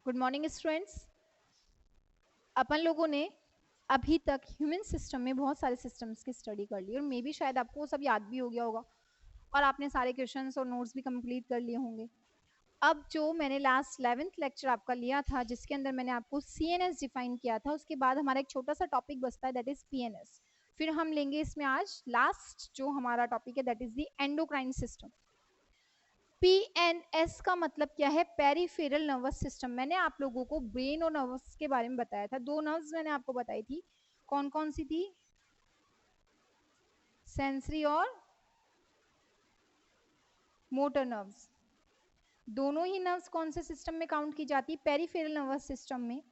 Good morning students. अपन लोगों ने अभी तक ह्यूमन सिस्टम में बहुत सारे सिस्टम्स की स्टडी कर ली और मे बी शायद आपको वो सब याद भी हो गया होगा और आपने सारे क्वेश्चंस और नोट्स भी कंप्लीट कर लिए होंगे। अब जो मैंने लास्ट 11th लेक्चर आपका लिया था जिसके अंदर मैंने आपको सीएनएस डिफाइन किया था, उसके बाद हमारा एक छोटा सा टॉपिक बचता है दैट इज पीएनएस। फिर हम लेंगे इसमें आज लास्ट जो हमारा टॉपिक है that is the endocrine system. PNS का मतलब क्या है? Peripheral nervous system. मैंने आप लोगों को ब्रेन और नर्वस के बारे में बताया था। दो नर्व्स मैंने आपको बताई थी, कौन कौन सी थी? सेंसरी और मोटर नर्व्स। दोनों ही नर्व्स कौन से सिस्टम में काउंट की जाती है? पेरिफेरल नर्वस सिस्टम में,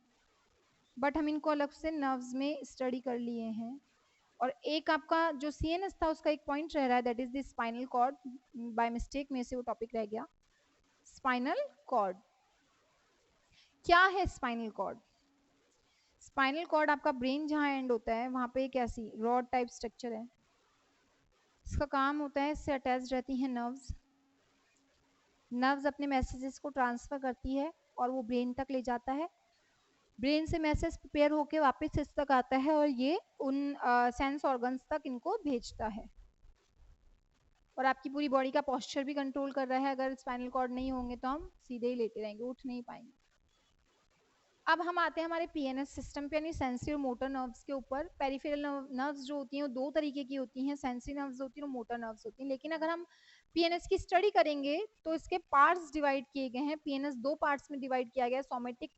बट हम इनको अलग से नर्व्स में स्टडी कर लिए हैं। और एक आपका जो सीएनएस था उसका एक पॉइंट रह रहा है that is the spinal cord. By mistake में से वो टॉपिक रह गया। स्पाइनल कॉर्ड क्या है? स्पाइनल कॉर्ड, स्पाइनल कॉर्ड आपका ब्रेन जहाँ एंड होता है वहां पे एक ऐसी रॉड टाइप स्ट्रक्चर है। इसका काम होता है, इससे अटैच रहती है नर्व्स। नर्व्स अपने मैसेजेस को ट्रांसफर करती है और वो ब्रेन तक ले जाता है। ब्रेन से मैसेज प्रिपेयर होके वापस इस तक आता है और ये उन सेंस ऑर्गन्स तक इनको भेजता है। और आपकी पूरी बॉडी का पोस्चर भी कंट्रोल कर रहा है। अगर स्पाइनल कॉर्ड नहीं होंगे तो हम सीधे ही लेटे रहेंगे, उठ नहीं पाएंगे। अब हम आते हैं हमारे पीएनएस सिस्टम पे, यानी सेंसरी और मोटर नर्व्स के ऊपर। पेरिफेरल नर्व्स जो होती हैं वो दो तरीके की होती हैं, सेंसरी नर्व्स होती हैं और मोटर नर्व्स होती हैं। लेकिन अगर हम पीएनएस की स्टडी करेंगे तो इसके पार्ट्स डिवाइड किए गए हैं। पीएनएस दो पार्ट्स में डिवाइड किया गया है, सोमेटिक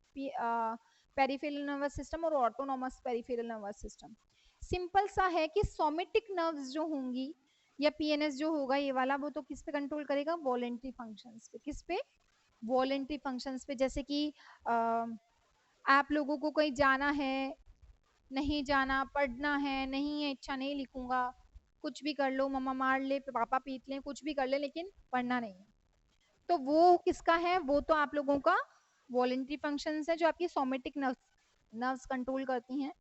पेरिफेरल नर्वस सिस्टम और autonomous peripheral nervous system. Simple सा है कि सोमेटिक नर्व्स जो होंगी या पीएनएस जो होगा ये वाला, वो तो किस पे कंट्रोल करेगा? वॉलेंटरी फंक्शंस पे। किस पे? वॉलेंटरी फंक्शंस पे। जैसे कि आप लोगों को कहीं जाना है, नहीं जाना, पढ़ना है, नहीं है इच्छा, नहीं लिखूंगा, कुछ भी कर लो, मम्मा मार ले, पापा पीट ले, कुछ भी कर ले, लेकिन पढ़ना नहीं है, तो वो किसका है? वो तो आप लोगों का वॉलेंटरी फंक्शंस है जो आपकी सोमेटिक नर्व्स कंट्रोल करती हैं।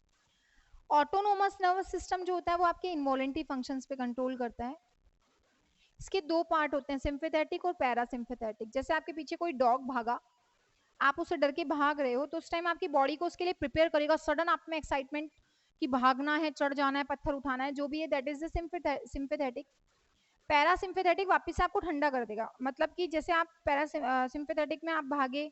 ऑटोनोमस नर्वस सिस्टम जो होता है वो आपके इनवॉलेंटरी फंक्शंस पे कंट्रोल करता है। इसके दो पार्ट होते हैं, सिंपैथेटिक और पैरासिम्पैथेटिक। जैसे आपके पीछे कोई डॉग भागा, आप उससे डर के भाग रहे हो, तो उस टाइम आपकी बॉडी को उसके लिए प्रिपेयर करेगा। सडन आप में एक्साइटमेंट कि भागना है, चढ़ जाना है, पत्थर उठाना है, जो भी है, that is the sympathetic. Parasympathetic वापस से आपको ठंडा कर देगा। मतलब कि जैसे आप पैरासिम्पैथेटिक में आप भागे,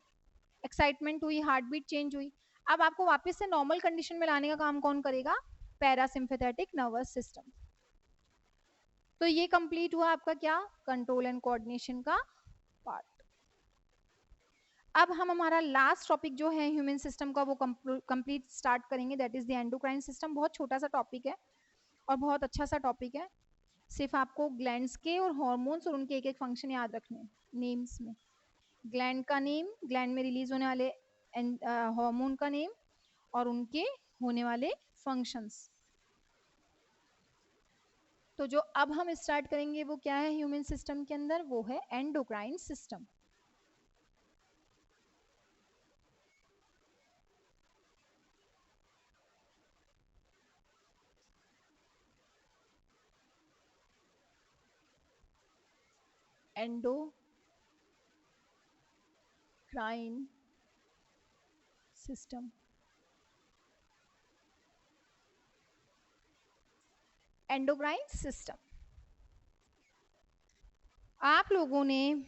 एक्साइटमेंट हुई, हार्ट बीट चेंज हुई, अब आपको वापस से नॉर्मल कंडीशन में लाने का काम कौन करेगा? Parasympathetic nervous system. तो ये कंप्लीट हुआ आपका क्या? कंट्रोल एंड कोऑर्डिनेशन का पार्ट। अब हम हमारा लास्ट टॉपिक जो है ह्यूमन सिस्टम का वो कंप्लीट स्टार्ट करेंगे, that is the endocrine system. बहुत छोटा सा टॉपिक है और बहुत अच्छा सा टॉपिक है। सिर्फ आपको ग्लैंड्स के और हार्मोन्स और उनके एक एक फंक्शन याद रखने हैं नेम्स में। ग्लैंड का नेम, ग्लैंड में रिलीज होने वाले हार्मोन का नेम और उनके होने वाले फंक्शंस। तो जो अब हम स्टार्ट करेंगे वो क्या है ह्यूमन सिस्टम के अंदर? वो है endocrine system. Endocrine system, endocrine system. आप लोगों ने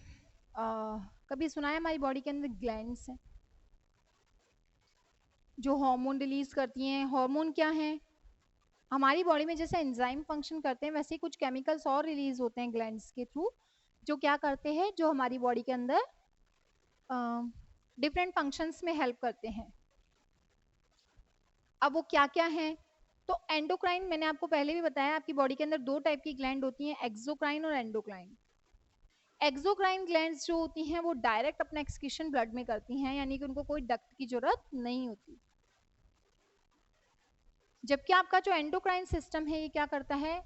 कभी सुना है हमारी बॉडी के अंदर ग्लैंड्स हैं जो हार्मोन रिलीज करती हैं? हार्मोन क्या है? हमारी बॉडी में जैसे एंजाइम फंक्शन करते हैं वैसे ही कुछ केमिकल्स और रिलीज होते हैं ग्लैंड्स के थ्रू, जो क्या करते हैं, जो हमारी बॉडी के अंदर डिफरेंट फंक्शंस में हेल्प करते हैं। अब वो क्या क्या है? तो एंडोक्राइन, मैंने आपको पहले भी बताया, आपकी बॉडी के अंदर दो टाइप की ग्लैंड होती हैं, एक्सोक्राइन और एंडोक्राइन। एक्सोक्राइन ग्लैंड्स जो होती हैं वो डायरेक्ट अपना एक्सक्रीशन ब्लड में करती हैं, यानी कि उनको कोई डक्ट की जरूरत नहीं होती। जबकि आपका जो एंडोक्राइन सिस्टम है ये क्या करता है?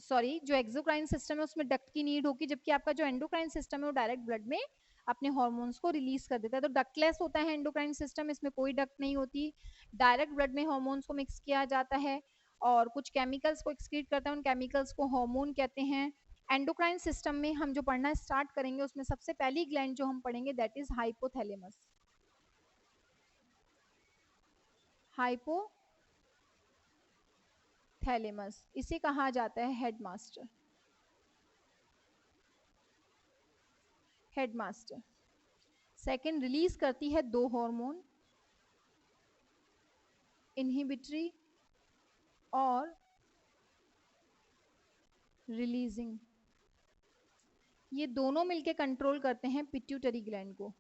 सॉरी, जो एक्सोक्राइन सिस्टम है उसमें डक्ट की नीड होगी, जबकि आपका जो एंडोक्राइन सिस्टम है वो डायरेक्ट ब्लड में अपने हार्मोन्स को रिलीज कर देता है। तो डक्टलेस होता है एंडोक्राइन सिस्टम, इसमें कोई डक्ट नहीं होती, डायरेक्ट ब्लड में हार्मोन्स को मिक्स किया जाता है और कुछ केमिकल्स को एक्सक्रीट करता है, उन केमिकल्स को हार्मोन कहते हैं। एंडोक्राइन सिस्टम में हम जो पढ़ना स्टार्ट करेंगे उसमें सबसे पहली ग्लैंड जो हम पढ़ेंगे दैट इज हाइपोथैलेमस। हाइपोथैलेमस, इसे कहा जाता है हेडमास्टर। हेडमास्टर सेकंड रिलीज करती है दो हार्मोन, इनहिबिटरी और रिलीजिंग। ये दोनों मिलके कंट्रोल करते हैं पिट्यूटरी ग्लैंड को।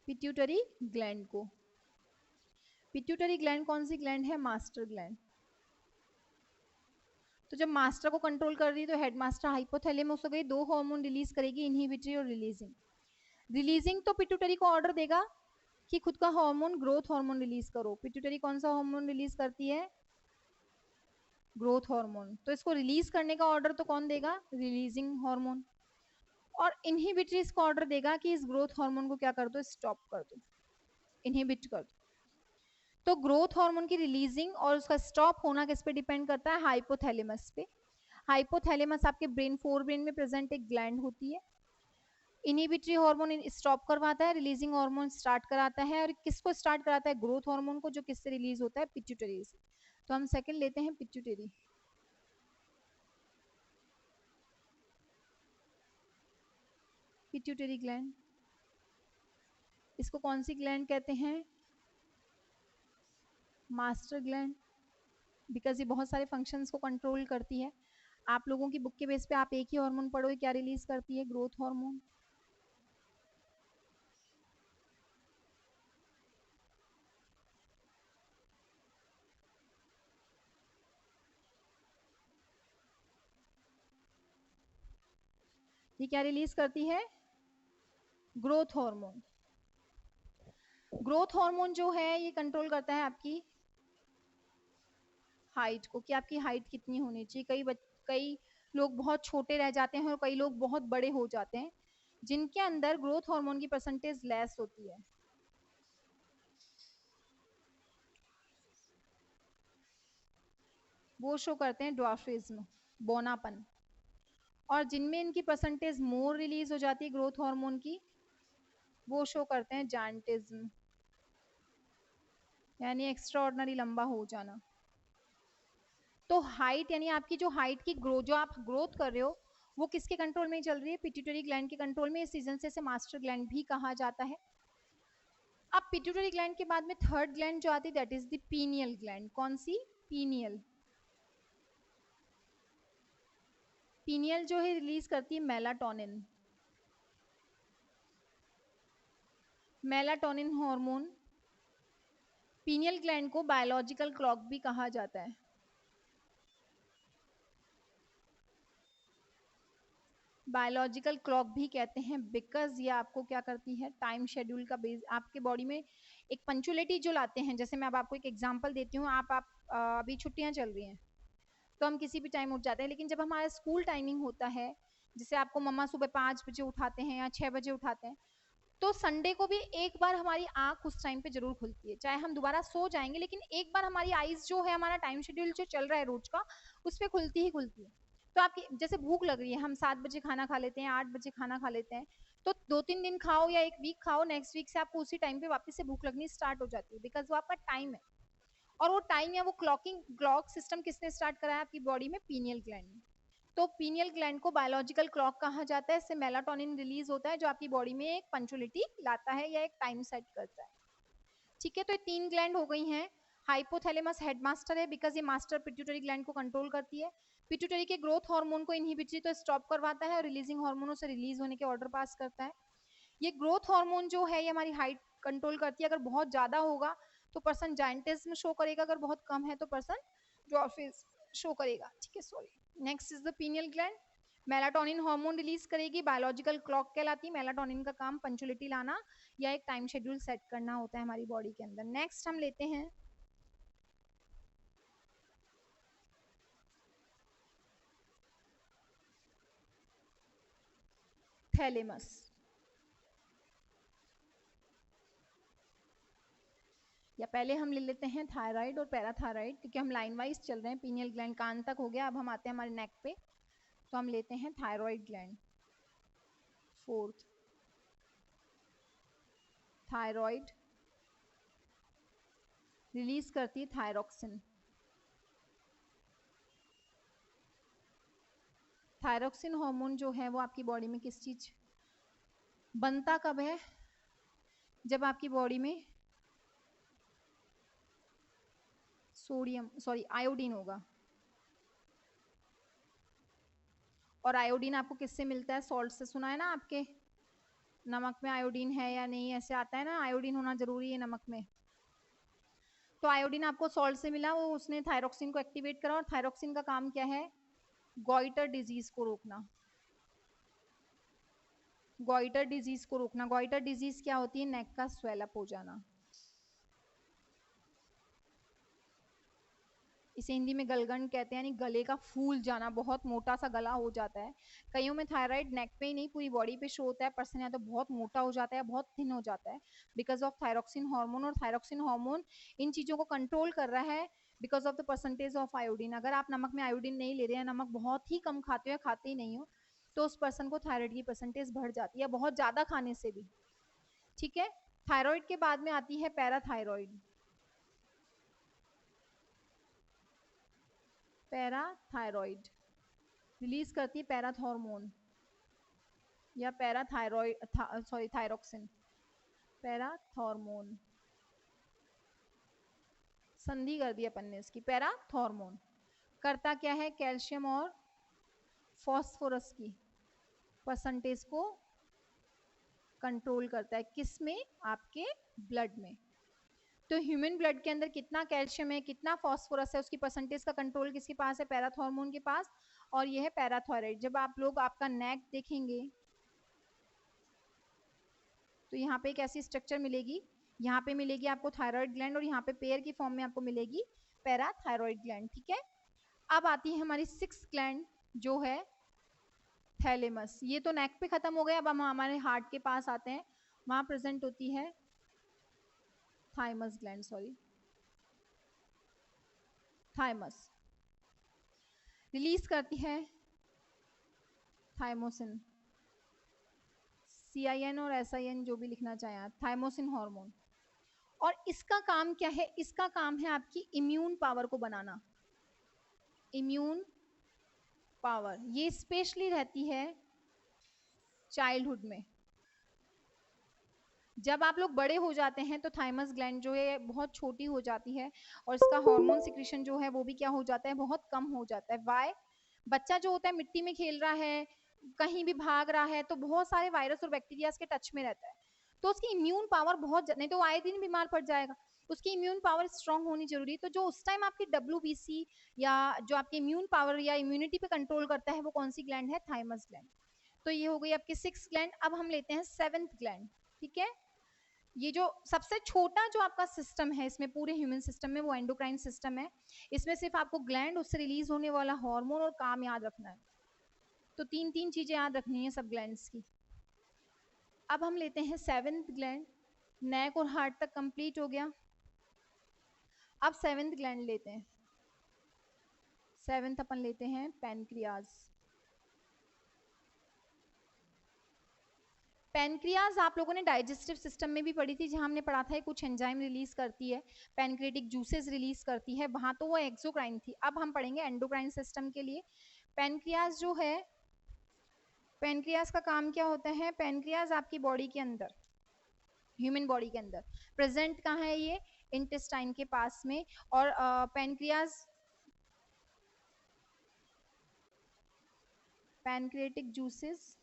पिट्यूटरी ग्लैंड को, पिट्यूटरी ग्लैंड कौन सी ग्लैंड है? Master gland. तो जब मास्टर को कंट्रोल कर रही है तो हेडमास्टर हाइपोथैलेमस हो गई, दो हार्मोन रिलीज करेगी, इनहिबिटरी और रिलीजिंग। रिलीजिंग तो पिट्यूटरी को ऑर्डर देगा कि खुद का हार्मोन, ग्रोथ हार्मोन रिलीज करो। पिट्यूटरी कौन सा हार्मोन रिलीज करती है? Growth hormone. तो इसको रिलीज करने का ऑर्डर तो कौन देगा? Releasing hormone. और इनहिबिटरी इसको ऑर्डर देगा कि इस ग्रोथ हार्मोन को क्या कर दो? स्टॉप कर दो, इनहिबिट कर दो। तो ग्रोथ हार्मोन की रिलीजिंग और उसका स्टॉप होना किस पे डिपेंड करता है? हाइपोथैलेमस पे। हाइपोथैलेमस आपके ब्रेन, फोर ब्रेन में प्रेजेंट एक ग्लैंड होती है। इनहिबिटरी हार्मोन स्टॉप करवाता है, रिलीजिंग हार्मोन स्टार्ट कराता है। और किसको स्टार्ट कराता है? ग्रोथ हार्मोन को, जो किससे रिलीज होता है? पिट्यूटरी से। तो हम सेकंड लेते हैं पिट्यूटरी। पिट्यूटरी ग्लैंड, इसको कौन सी ग्लैंड कहते हैं? मास्टर ग्लैंड, बिकॉज ये बहुत सारे फंक्शंस को कंट्रोल करती है। आप लोगों की बुक के बेस पे आप एक ही हार्मोन पढ़ो, क्या रिलीज करती है? Growth hormone. ये क्या रिलीज करती है? Growth hormone. ग्रोथ हार्मोन जो है ये कंट्रोल करता है आपकी हाइट को, कि आपकी हाइट कितनी होनी चाहिए। कई लोग बहुत छोटे रह जाते हैं और कई लोग बहुत बड़े हो जाते हैं, जिनके अंदर ग्रोथ हार्मोन की परसेंटेज लेस होती है। वो शो करते हैं ड्वार्फिज्म, बौनापन। और जिनमें इनकी परसेंटेज मोर रिलीज हो जाती है ग्रोथ हार्मोन की, वो शो करते हैं जायंटिज्म, यानी एक्स्ट्रा ऑर्डिनरी लंबा हो जाना। तो हाइट, यानी आपकी जो हाइट की ग्रोथ, जो आप ग्रोथ कर रहे हो, वो किसके कंट्रोल में चल रही है? पिट्यूटरी ग्लैंड के कंट्रोल में। इस रीजन से इसे मास्टर ग्लैंड भी कहा जाता है। अब पिट्यूटरी ग्लैंड के बाद में थर्ड ग्लैंड जो आती है, that is the pineal gland. कौन सी? पीनियल। पीनियल जो है रिलीज करती है melatonin. Melatonin hormone. Pineal gland को बायोलॉजिकल क्लॉक भी कहा जाता है। बायोलॉजिकल क्लॉक भी कहते हैं, बिकॉज ये आपको क्या करती है? टाइम शेड्यूल का बेस, आपके बॉडी में एक पंचुअलिटी जो लाते हैं। जैसे मैं अब आपको एक एग्जांपल देती हूँ, आप अभी छुट्टियां चल रही हैं तो हम किसी भी टाइम उठ जाते हैं, लेकिन जब हमारा स्कूल टाइमिंग होता है, जैसे आपको मम्मा सुबह 5 बजे उठाते हैं या 6 बजे उठाते हैं, तो संडे को भी एक बार हमारी आंख उस टाइम पे जरूर खुलती है। चाहे हम दोबारा सो जाएंगे, लेकिन एक बार हमारी आईज जो है, हमारा टाइम शेड्यूल जो चल रहा है रोज का, उस पर खुलती ही खुलती है। तो आपकी जैसे भूख लग रही है, हम 7 बजे खाना खा लेते हैं, 8 बजे खाना खा लेते हैं, तो 2-3 दिन खाओ या एक वीक खाओ, नेक्स्ट वीक से आपको उसी टाइम पे वापस से भूख लगनी स्टार्ट हो जाती है, बिकॉज वो आपका टाइम है। और वो टाइम या वो क्लॉक सिस्टम किसने स्टार्ट कराया? आपकी बॉडी में पीनियल ग्लैंड ने। तो पीनियल ग्लैंड को बायोलॉजिकल क्लॉक कहा जाता है। इससे मेलाटोनिन रिलीज होता है, जो आपकी बॉडी में एक पंचुअलिटी लाता है या एक टाइम सेट करता है। ठीक है, तो ये तीन ग्लैंड हो गई हैं। हाइपोथैलेमस हेडमास्टर है, बिकॉज ये मास्टर पिट्यूटरी ग्लैंड को कंट्रोल करती है। पिट्यूटरी के ग्रोथ हार्मोन को इनहिबिटरी तो स्टॉप करवाता है और रिलीजिंग हार्मोनों से रिलीज होने के ऑर्डर पास करता है। ये ग्रोथ हार्मोन जो है, ये हमारी हाइट कंट्रोल करती है। अगर बहुत ज्यादा होगा तो पर्सन जायंटिज्म शो करेगा, अगर बहुत कम है तो पर्सन ड्वार्फिज्म शो करेगा। ठीक है, sorry. Next is the pineal gland. Melatonin hormone release करेगी, बायोलॉजिकल क्लॉक कहलाती है। मेलाटोनिन का काम पंचुअलिटी लाना या एक टाइम शेड्यूल सेट करना होता है हमारी बॉडी के अंदर। नेक्स्ट हम लेते हैं थैलेमस। या पहले हम ले लेते हैं थायराइड और पैराथायराइड, क्योंकि हम लाइन वाइज चल रहे हैं। पीनियल ग्लैंड कान तक हो गया, अब हम आते हैं हमारे नेक पे, तो हम लेते हैं thyroid gland. Fourth thyroid release करती है थायरोक्सिन। थायरोक्सिन हार्मोन जो है वो आपकी बॉडी में किस चीज बनता कब है? जब आपकी बॉडी में आयोडीन होगा। और आयोडीन आपको किससे मिलता है? सॉल्ट से। सुना है ना आपके नमक में आयोडीन है या नहीं, ऐसे आता है ना, आयोडीन होना जरूरी है नमक में। तो आयोडीन आपको सॉल्ट से मिला, वो उसने थायरोक्सिन को एक्टिवेट करा। और थायरोक्सिन का काम क्या है? गॉइटर डिजीज को रोकना। गॉइटर डिजीज को रोकना। गॉइटर डिजीज क्या होती है? नेक का स्वेलअप हो जाना। इसे हिंदी में गलगंड कहते हैं, यानी गले का फूल जाना, बहुत मोटा सा गला हो जाता है। कईयों में थायराइड नेक पे ही नहीं पूरी बॉडी पे शो होता है। पर्सन या तो बहुत मोटा हो जाता है, बहुत थिन हो जाता है बिकॉज ऑफ थायरोक्सिन हार्मोन। और थायरोक्सिन हार्मोन इन चीजों को कंट्रोल कर रहा है because of the percentage of iodine. अगर आप नमक में आयोडीन नहीं ले रहे हैं, नमक बहुत ही कम खाते हो या खाते ही नहीं हो, तो उस पर्सन को थायराइड की परसेंटेज बढ़ जाती है, बहुत ज्यादा खाने से भी। ठीक है। थायराइड के बाद में आती है पैराथायराइड। पैराथायराइड रिलीज करती है पैराथॉर्मोन या पैराथायराइड, थायरोक्सिन। पैराथॉर्मोन, संधि कर दी अपन ने इसकी। पैराथॉर्मोन करता क्या है? कैल्शियम और फॉस्फोरस की परसेंटेज को कंट्रोल करता है। किस में? आपके ब्लड में। तो ह्यूमन ब्लड के अंदर कितना कैल्शियम है, कितना फॉस्फोरस है, उसकी परसेंटेज का कंट्रोल किसके पास है? पैराथॉर्मोन के पास। और यह है पैराथायराइड। जब आप लोग आपका नेक देखेंगे तो यहाँ पे एक ऐसी स्ट्रक्चर मिलेगी, यहाँ पे मिलेगी आपको थायराइड ग्लैंड और यहाँ पे पेयर की फॉर्म में आपको मिलेगी पैराथायराइड ग्लैंड। ठीक है। अब आती है हमारी सिक्स्थ ग्लैंड जो है थैलेमस। ये तो नेक पे खत्म हो गया। अब हम हमारे हार्ट के पास आते हैं, वहां प्रेजेंट होती है थाइमस ग्लैंड, थाइमस रिलीज करती है थाइमोसिन, CIN और SIN जो भी लिखना चाहें आप, थाइमोसिन हार्मोन। और इसका काम क्या है? इसका काम है आपकी इम्यून पावर को बनाना। इम्यून पावर ये स्पेशली रहती है चाइल्डहुड में। जब आप लोग बड़े हो जाते हैं तो थाइमस ग्लैंड जो है बहुत छोटी हो जाती है और इसका हार्मोन सिक्रीशन जो है वो भी क्या हो जाता है? बहुत कम हो जाता है। वाई? बच्चा जो होता है मिट्टी में खेल रहा है, कहीं भी भाग रहा है, तो बहुत सारे वायरस और बैक्टीरिया के टच में रहता है, तो उसकी इम्यून पावर बहुत, नहीं तो आए दिन बीमार पड़ जाएगा। उसकी इम्यून पावर स्ट्रांग होनी जरूरी है। तो जो उस टाइम आपकी WBC या जो आपकी इम्यून पावर या इम्यूनिटी पे कंट्रोल करता है वो कौन सी ग्लैंड है? Thymus gland. तो ये हो गई आपकी सिक्स ग्लैंड। अब हम लेते हैं सेवेंथ ग्लैंड। ठीक है। ये जो सबसे छोटा जो आपका सिस्टम है इसमें पूरे ह्यूमन सिस्टम में, वो एंडोक्राइन सिस्टम है। इसमें सिर्फ आपको ग्लैंड, उससे रिलीज होने वाला हार्मोन और काम याद रखना है। तो तीन तीन चीजें याद रखनी है सब ग्लैंड्स की। अब हम लेते हैं सेवेंथ ग्लैंड। नेक और हार्ट तक कंप्लीट हो गया। अब सेवेंथ ग्लैंड लेते हैं। सेवेंथ अपन लेते हैं पैनक्रियाज। पैनक्रियाज आप लोगों ने डाइजेस्टिव सिस्टम में भी पढ़ी थी, जहां हमने पढ़ा था कुछ एंजाइम रिलीज करती है, पैनक्रियाटिक जूसेस रिलीज करती है, वहां तो वो एक्सोक्राइन थी। अब हम पढ़ेंगे एंडोक्राइन सिस्टम के लिए। पैनक्रियाज जो है, पैनक्रियाज का काम क्या होता है? पैनक्रियाज आपकी बॉडी के अंदर, ह्यूमन बॉडी के अंदर प्रेजेंट कहाँ है? ये इंटेस्टाइन के पास में। और पैनक्रियाज पैनक्रियाटिक जूसेस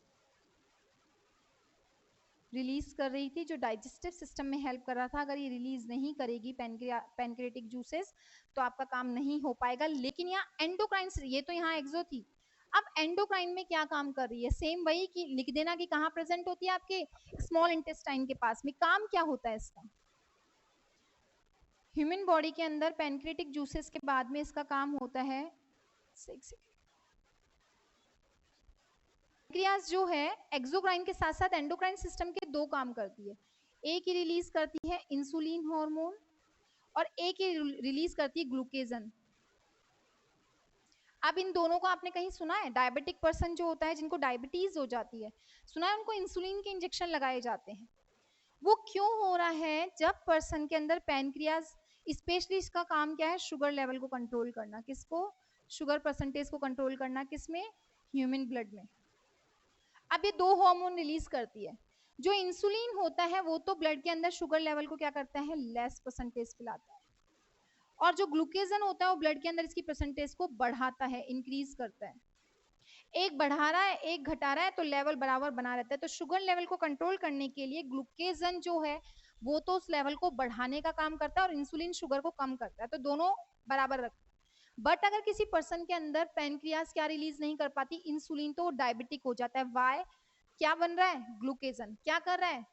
रिलीज कर रही थी जो डाइजेस्टिव सिस्टम में हेल्प कर रहा था। अगर ये रिलीज नहीं करेगी पैनक्रियाटिक जूसेस तो आपका काम नहीं हो पाएगा। लेकिन यहाँ एंडोक्राइन, ये तो यहाँ एक्सो थी, अब एंडोक्राइन में क्या काम कर रही है? सेम वही कि लिख देना कि कहाँ प्रेजेंट होती है? आपके स्मॉल इंटेस्टाइन के पास में। काम क्या होता है इसका? ह्यूमन बॉडी के अंदर पैनक्रियाटिक जूसेस के बाद में इसका काम होता है, पैनक्रियाज जो है एक्सोक्राइन के साथ साथ एंडोक्राइन सिस्टम के दो काम करती है। एक ही रिलीज करती है इंसुलिन हार्मोन और एक ही रिलीज करती है ग्लूकेजन। अब इन दोनों को आपने कहीं सुना है? डायबिटिक पर्सन जो होता है, जिनको डायबिटीज हो जाती है, सुना है उनको इंसुलिन के इंजेक्शन लगाए जाते हैं। वो क्यों हो रहा है? जब पर्सन के अंदर पैनक्रियाज स्पेशली इसका काम क्या है, शुगर लेवल को कंट्रोल करना। किसको? शुगर परसेंटेज को कंट्रोल करना। किसमें? ह्यूमन ब्लड में। अब ये दो हार्मोन रिलीज करती है। जो इंसुलिन होता है वो तो ब्लड के अंदर शुगर लेवल को क्या करता है, लेस परसेंटेज पे लाता है, और जो ग्लूकेजन होता है वो ब्लड के अंदर इसकी परसेंटेज को बढ़ाता है, इंक्रीज करता है। एक बढ़ा रहा है एक घटा रहा है तो लेवल बराबर बना रहता है। तो शुगर लेवल को कंट्रोल करने के लिए ग्लूकेजन जो है वो तो उस लेवल को बढ़ाने का काम करता है और इंसुलिन शुगर को कम करता है, तो दोनों बराबर रखते हैं। बट अगर किसी पर्सन के अंदर पैनक्रियाज क्या रिलीज नहीं कर पाती, इंसुलिन, तो डायबिटिक हो जाता है। वाई? क्या बन रहा है, ग्लूकेजन क्या कर रहा है,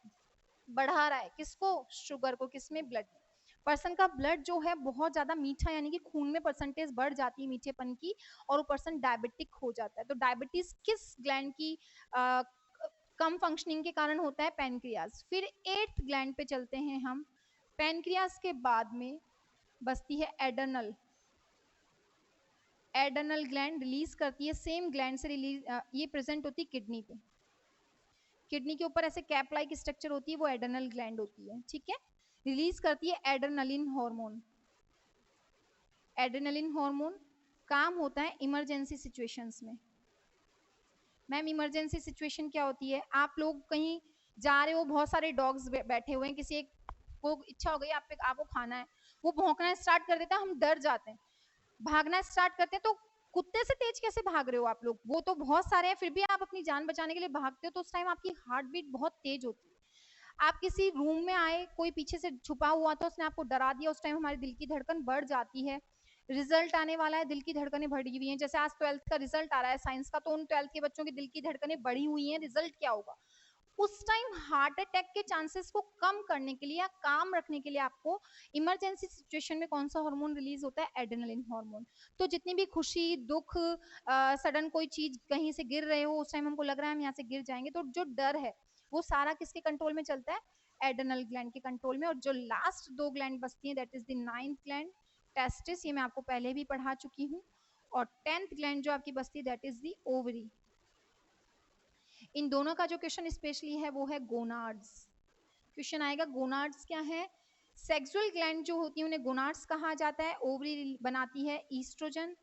बढ़ा रहा है। किसको? शुगर को। किसमें? ब्लड में। पर्सन का ब्लड जो है बहुत ज्यादा मीठा, यानी कि खून में परसेंटेज बढ़ जाती है मीठेपन की, और वो पर्सन डायबिटिक हो जाता है। तो डायबिटीज किस ग्लैंड की कम फंक्शनिंग के कारण होता है? पैनक्रियाज। फिर 8th ग्लैंड पे चलते हैं हम। पैनक्रियाज के बाद में बसती है एडर्नल। एडर्नल ग्लैंड रिलीज करती है, सेम ग्लैंड से रिलीज, ये प्रेजेंट होती है किडनी पे। किडनी के ऊपर ऐसे कैप लाइक स्ट्रक्चर होती है, वो एडर्नल ग्लैंड होती है, ठीक है। रिलीज करती है एड्रेनलिन हार्मोन। एड्रेनलिन हार्मोन काम होता है इमरजेंसी सिचुएशंस में। मैम इमरजेंसी सिचुएशन क्या होती है, आप लोग कहीं जा रहे हो, बहुत सारे डॉग्स बैठे हुए हैं, किसी एक को इच्छा हो गई आपको खाना है, वो भौंकना स्टार्ट कर देता है, हम डर जाते हैं, भागना स्टार्ट करते हैं। तो कुत्ते से तेज कैसे भाग रहे हो आप लोग, वो तो बहुत सारे हैं, फिर भी आप अपनी जान बचाने के लिए भागते हो, तो उस टाइम आपकी हार्ट बीट बहुत तेज होती है। आप किसी रूम में आए, कोई पीछे से छुपा हुआ था, उसने आपको डरा दिया, उस टाइम हमारी दिल की धड़कन बढ़ जाती है। रिजल्ट आने वाला है, दिल की धड़कनें बढ़ी हुई हैं, जैसे आज 12th का रिजल्ट आ रहा है साइंस का, तो उन 12th के बच्चों की दिल की धड़कनें बढ़ी हुई हैं, रिजल्ट क्या होगा? उस टाइम हार्ट अटैक के चांसेस को कम करने के लिए या काम रखने के लिए आपको इमरजेंसी सिचुएशन में कौन सा हार्मोन रिलीज होता है? Adrenaline hormone. तो जितनी भी खुशी, दुख, सडन कोई चीज कहीं से गिर रहे हो, उस टाइम हमको लग रहा है हम यहाँ से गिर जाएंगे, तो जो डर है वो सारा किसके कंट्रोल में चलता है? एड्रेनल ग्लैंड के कंट्रोल में। और जो लास्ट दो ग्लैंड बचती हैं, that is the 9th gland, testis, ये मैं आपको पहले भी पढ़ा चुकी हूँ। और 10th ग्लैंड जो आपकी बचती है, दैट इज द ओवरी। इन दोनों का जो क्वेश्चन स्पेशली है वो है गोनाड्स। क्वेश्चन आएगा गोनाड्स क्या है। सेक्सुअल ग्लैंड जो होती है उन्हें गोनाड्स कहा जाता है। ओवरी बनाती है ईस्ट्रोजन,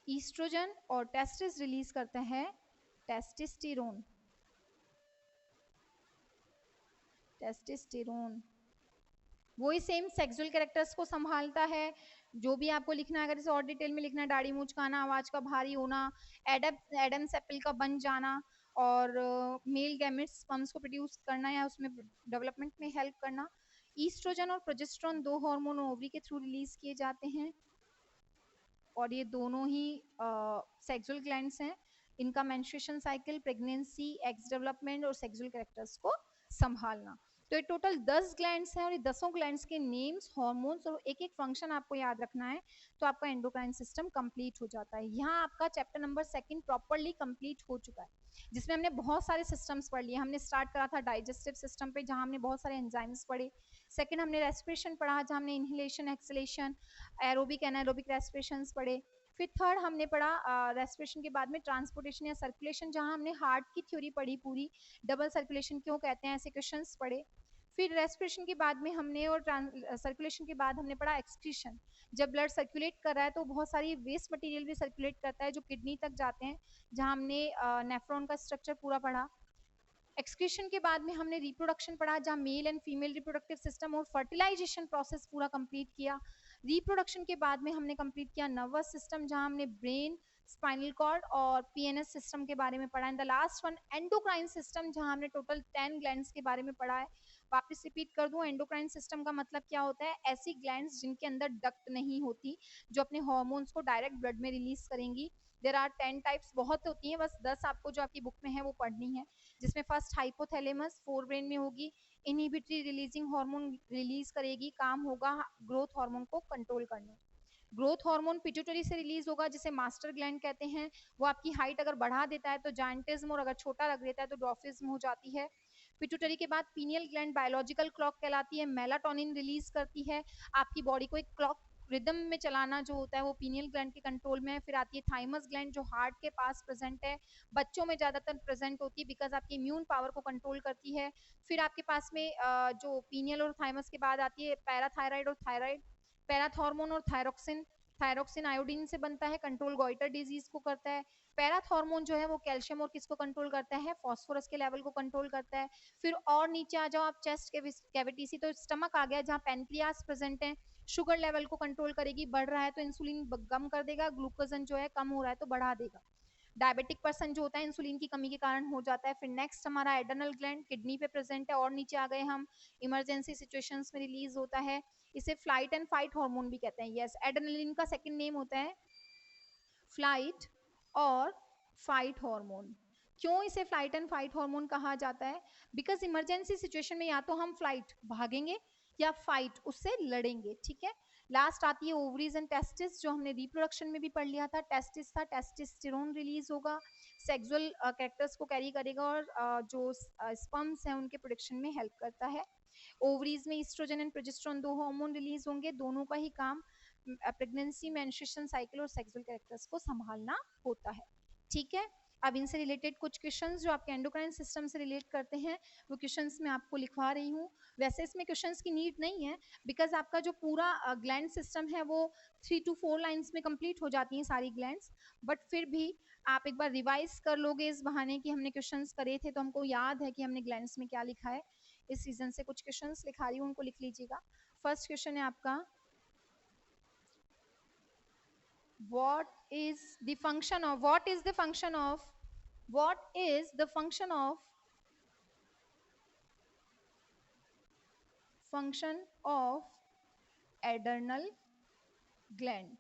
ईस्ट्रोजन, और टेस्टिस रिलीज करता है टेस्टोस्टेरोन, टेस्टोस्टेरोन। वही सेम सेक्सुअल कैरेक्टर्स को संभालता है। जो भी आपको लिखना है, अगर इसे और डिटेल में लिखना है, दाढ़ी मूंछ का आना, आवाज का भारी होना, एडम सेपल का बन जाना, और मेल गैमेट्स स्पर्म्स को प्रोड्यूस करना या उसमें डेवलपमेंट में हेल्प करना। ईस्ट्रोजन और प्रोजेस्टेरोन दो हार्मोन ओवरी के थ्रू रिलीज किए जाते हैं, और ये दोनों ही सेक्सुअल ग्लैंड्स हैं। इनका menstruation cycle, pregnancy, eggs development और सेक्सुअल कैरेक्टर्स को संभालना। तो ये टोटल 10 ग्लैंड्स हैं, और ये 10 ग्लैंड्स के नेम्स, हार्मोन्स और एक एक फंक्शन आपको याद रखना है, तो आपका एंडोक्राइन सिस्टम कंप्लीट हो जाता है। यहाँ आपका चैप्टर नंबर 2 प्रॉपरली कंप्लीट हो चुका है, जिसमें हमने बहुत सारे सिस्टम्स पढ़ लिए। हमने स्टार्ट करा था डाइजेस्टिव सिस्टम पे, जहाँ हमने बहुत सारे एंजाइम्स पढ़े। सेकंड हमने रेस्पिरेशन पढ़ा, जहाँ हमने इनहेलेशन, एक्सलेशन, एरोबिक एनारोबिक रेस्पिरेशंस पढ़े। फिर थर्ड हमने पढ़ा रेस्पिरेशन के बाद में ट्रांसपोर्टेशन या सर्कुलेशन, जहाँ हमने हार्ट की थ्योरी पढ़ी पूरी, डबल सर्कुलेशन क्यों कहते हैं, ऐसे क्वेश्चंस पढ़े। फिर रेस्पिरेशन के बाद में हमने, और सर्कुलेशन के बाद हमने पढ़ा एक्सक्रीशन। जब ब्लड सर्कुलेट कर रहा है तो बहुत सारी वेस्ट मटेरियल भी सर्कुलेट करता है जो किडनी तक जाते हैं, जहाँ हमने नेफ्रॉन का स्ट्रक्चर पूरा पढ़ा। एक्सक्रीशन के बाद में हमने रिप्रोडक्शन पढ़ा, जहाँ male and female reproductive system और फर्टिलाइजेशन प्रोसेस पूरा कंप्लीट किया। रिप्रोडक्शन के बाद में हमने कंप्लीट किया नर्वस सिस्टम, जहाँ हमने ब्रेन, स्पाइनल कॉर्ड और पीएनएस सिस्टम के बारे में पढ़ा। And the last one endocrine system, जहाँ हमने टोटल 10 ग्लैंड्स के बारे में पढ़ा है। वापस रिपीट कर दूं, एंडोक्राइन सिस्टम का मतलब क्या होता है? ऐसी ग्लैंड्स जिनके अंदर डक्ट नहीं होती, जो अपने हार्मोन्स को डायरेक्ट ब्लड में रिलीज करेंगी। देयर आर 10 टाइप्स, बहुत होती हैं, बस 10 आपको जो आपकी बुक में है वो पढ़नी है। जिसमें फर्स्ट हाइपोथैलेमस फोर ब्रेन में होगी, इनहिबिटरी रिलीजिंग हार्मोन रिलीज करेगी, काम होगा ग्रोथ हार्मोन को कंट्रोल करना। ग्रोथ हार्मोन पिट्यूटरी से रिलीज होगा, जिसे मास्टर ग्लैंड कहते हैं। वो आपकी हाइट अगर बढ़ा देता है तो जायंटिज्म, और अगर छोटा रख देता है तो ड्वार्फिज्म हो जाती है। पिट्यूटरी के बाद पीनियल ग्लैंड बायोलॉजिकल क्लॉक कहलाती है, मेलाटोनिन रिलीज करती है, आपकी बॉडी को एक क्लॉक रिदम में चलाना जो होता है वो पीनियल ग्लैंड के कंट्रोल में है। फिर आती है थाइमस ग्लैंड जो हार्ट के पास प्रेजेंट है, बच्चों में ज्यादातर प्रेजेंट होती है बिकॉज आपकी इम्यून पावर को कंट्रोल करती है। फिर आपके पास में जो पीनियल और थाइमस के बाद आती है पैराथायराइड और थायराइड। पैराथॉर्मोन और थायरोक्सिन, थायरोक्सिन आयोडीन से बनता है, कंट्रोल गॉइटर डिजीज को करता है। पैराथॉर्मोन जो है वो कैल्शियम और किसको कंट्रोल करता है, फास्फोरस के लेवल को कंट्रोल करता है। फिर और नीचे आ जाओ आप चेस्ट कैविटी से, तो स्टमक आ गया जहाँ पेनक्रियास प्रेजेंट है, शुगर लेवल को कंट्रोल करेगी, बढ़ रहा है तो इंसुलिन कम कर देगा, ग्लूकोजन जो है कम हो रहा है तो बढ़ा देगा। डायबिटिक पर्सन जो होता है इंसुलिन की कमी के कारण हो जाता है। फिर नेक्स्ट हमारा एडर्नल ग्लैंड किडनी पे प्रेजेंट है, और नीचे आ गए हम, इमरजेंसी सिचुएशंस में रिलीज होता है। इसे फ्लाइट एंड फाइट हार्मोन भी कहते हैं। यस, एड्रेनलिन का सेकंड नेम होता है फ्लाइट और फाइट हार्मोन। क्यों इसे फ्लाइट एंड फाइट हार्मोन कहा जाता है? बिकॉज इमरजेंसी सिचुएशन में या तो हम फ्लाइट भागेंगे या फाइट उससे लड़ेंगे, ठीक है। लास्ट आती है ओवरीज एंड टेस्टिस, जो हमने रिप्रोडक्शन में भी पढ़ लिया था। टेस्टिस था, टेस्टिस्टेरोन रिलीज होगा, सेक्सुअल कैरेक्टर्स को कैरी करेगा और जो स्पर्म्स हैं उनके प्रोडक्शन में हेल्प करता है। ओवरीज में ईस्ट्रोजन एंड प्रोजेस्टेरोन दो हार्मोन रिलीज होंगे, दोनों का ही काम प्रेगनेंसी, मेंस्ट्रुएशन साइकिल और सेक्सुअल कैरेक्टर्स को संभालना होता है, ठीक है। अब इनसे रिलेटेड कुछ क्वेश्चंस जो आपके एंडोक्राइन सिस्टम से रिलेट करते हैं वो क्वेश्चंस मैं आपको लिखवा रही हूँ। वैसे इसमें क्वेश्चंस की नीड नहीं है बिकॉज आपका जो पूरा ग्लैंड सिस्टम है वो 3 to 4 लाइंस में कंप्लीट हो जाती हैं सारी ग्लैंड्स, बट फिर भी आप एक बार रिवाइज कर लोगे इस बहाने कि हमने क्वेश्चंस करे थे तो हमको याद है कि हमने ग्लैंड्स में क्या लिखा है। इस सीजन से कुछ क्वेश्चंस लिखा रही हूँ, उनको लिख लीजिएगा। फर्स्ट क्वेश्चन है आपका, what is the function of what is the function of what is the function of adrenal gland?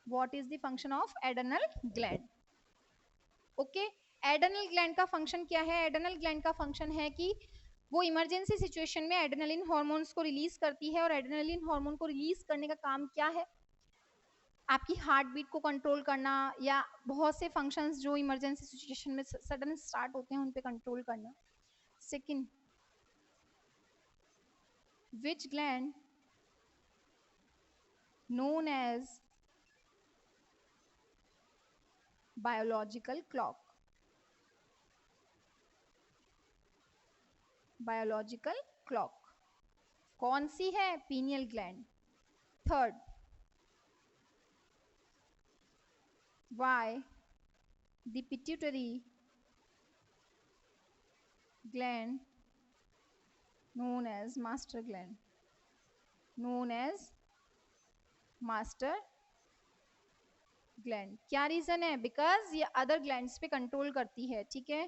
what is the function of adrenal gland? Okay, adrenal gland का फंक्शन क्या है? एड्रेनल ग्लैंड का function है कि वो emergency situation में adrenaline hormones को release करती है। और एड्रेनलिन हार्मोन को रिलीज करने का काम क्या है? आपकी हार्ट बीट को कंट्रोल करना या बहुत से फंक्शंस जो इमरजेंसी सिचुएशन में सडन स्टार्ट होते हैं उन पे कंट्रोल करना। Second, which gland known as biological clock? biological clock कौन सी है? Pineal gland. Third, why the pituitary gland known as master gland, known as master gland? क्या रीजन है? बिकॉज ये अदर ग्लैंड्स पे कंट्रोल करती है, ठीक है।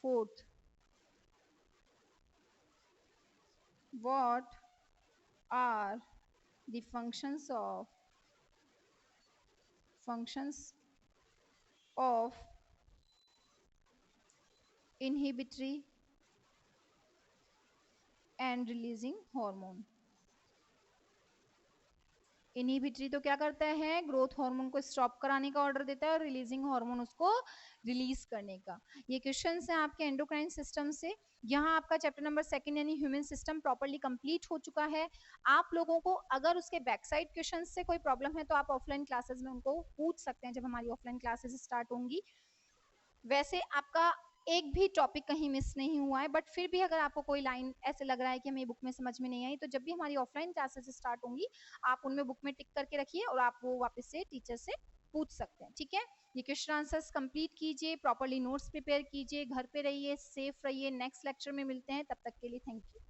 Fourth, what are the functions of inhibitory and releasing hormone? Inhibitory तो क्या करता है? ग्रोथ हार्मोन को स्टॉप कराने का ऑर्डर देता है, और रिलीजिंग हार्मोन उसको रिलीज करने का। ये क्वेश्चंस हैं आपके एंडोक्राइन सिस्टम से। यहाँ आपका चैप्टर नंबर 2 यानी ह्यूमन सिस्टम प्रॉपर्ली कंप्लीट हो चुका है। आप लोगों को अगर उसके बैक साइड क्वेश्चन से कोई प्रॉब्लम है तो आप ऑफलाइन क्लासेस में उनको पूछ सकते हैं जब हमारी ऑफलाइन क्लासेस स्टार्ट होंगी। वैसे आपका एक भी टॉपिक कहीं मिस नहीं हुआ है, बट फिर भी अगर आपको कोई लाइन ऐसे लग रहा है कि हमें बुक में समझ में नहीं आई, तो जब भी हमारी ऑफलाइन क्लासेस स्टार्ट होंगी आप उनमें बुक में टिक करके रखिए और आप वो वापस से टीचर से पूछ सकते हैं, ठीक है। ये क्वेश्चन आंसर्स कंप्लीट कीजिए, प्रॉपर्ली नोट्स प्रिपेयर कीजिए, घर पे रहिए, सेफ रहिए। नेक्स्ट लेक्चर में मिलते हैं, तब तक के लिए थैंक यू।